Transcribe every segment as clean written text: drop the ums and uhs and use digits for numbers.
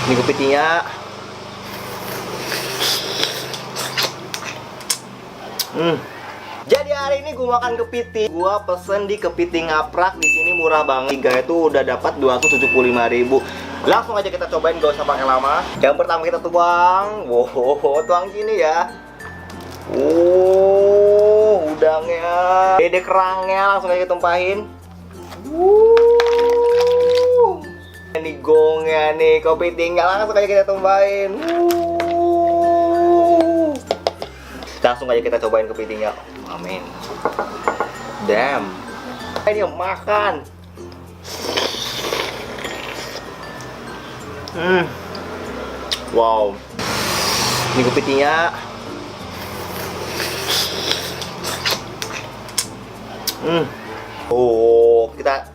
Ini kepitingnya. Jadi hari ini gue makan kepiting. Gue pesen di Kepiting Ngaprak. Di sini murah banget. 3 itu udah dapat 275.000. Langsung aja kita cobain, gak usah pakai lama. Yang pertama kita tuang. Wow, tuang sini ya. Udangnya, dede kerangnya langsung aja kita tumpahin. Ini gongnya nih, kepitingnya langsung aja kita tumpahin. Langsung aja kita cobain kepitingnya. Amin. Damn. Ini makan. Wow. Ini kepitingnya. Oh, kita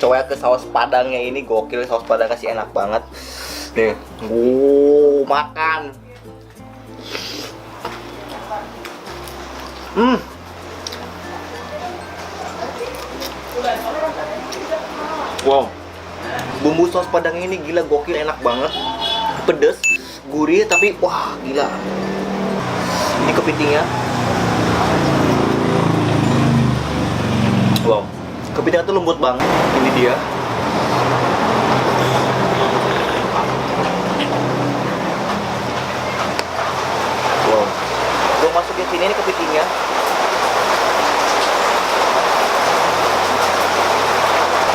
coba ke saus padangnya ini. Gokil, saus padangnya sih enak banget. Nih, makan. Wow, bumbu saus padangnya ini gila, gokil, enak banget. Pedes, gurih, tapi wah gila. Ini kepitingnya. Wow, kepitingnya tuh lembut banget. Ini dia. Wow, gue masukin sini, ini kepitingnya.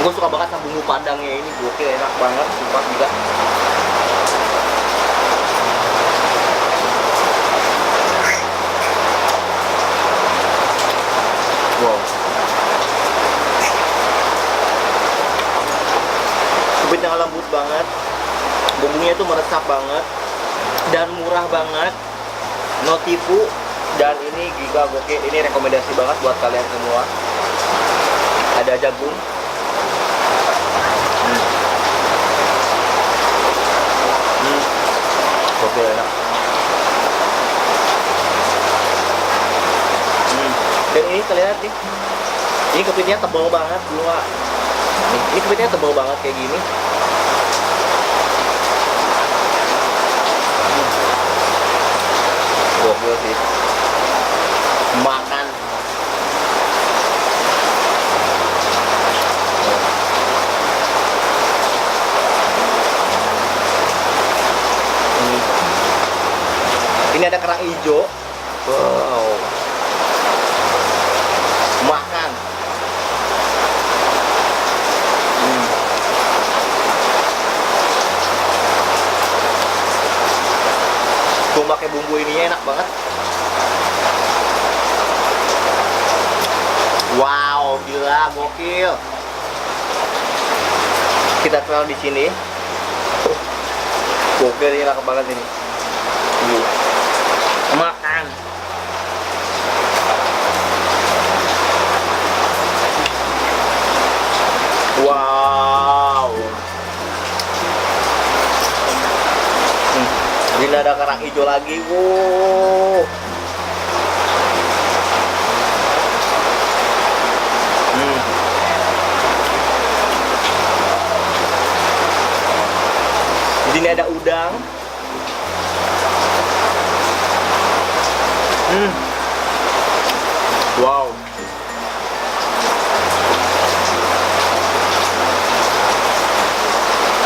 Gue suka banget sama bumbu padangnya ini, gokil, enak banget, sumpah gila. Wow. Kepitingnya lembut banget, bumbunya itu meresap banget, dan murah banget, no tipu, dan ini giga gokil. Ini rekomendasi banget buat kalian semua. Ada jagung. Gokil, enak. Dan ini kalian lihat nih, ini kepitingnya tebal banget, ini kepitingnya tebal banget kayak gini. Gokil sih. Makan. Ini ada kerang hijau. Wow. Makan. Gue pakai bumbu ininya enak banget. Wow, gila, gokil. Kita taruh di sini. Gokil, ini enak banget ini. Makan. Wow. Ini ada kerang hijau lagi. Wow. Di sini ada udang. Wow.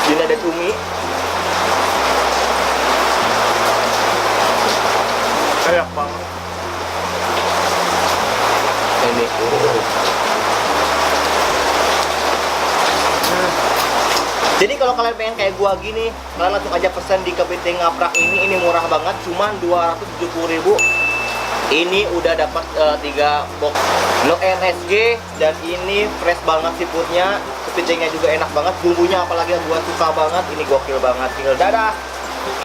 Ini ada cumi. Enak banget. Ini. Jadi kalau kalian pengen kayak gua gini, kalian langsung aja pesan di Kepiting Ngaprak ini. Ini murah banget, cuman 270.000. Ini udah dapat 3 box, no MSG, dan ini fresh banget seafoodnya. Kepitingnya juga enak banget, bumbunya apalagi gua suka banget. Ini gokil banget. Dadah.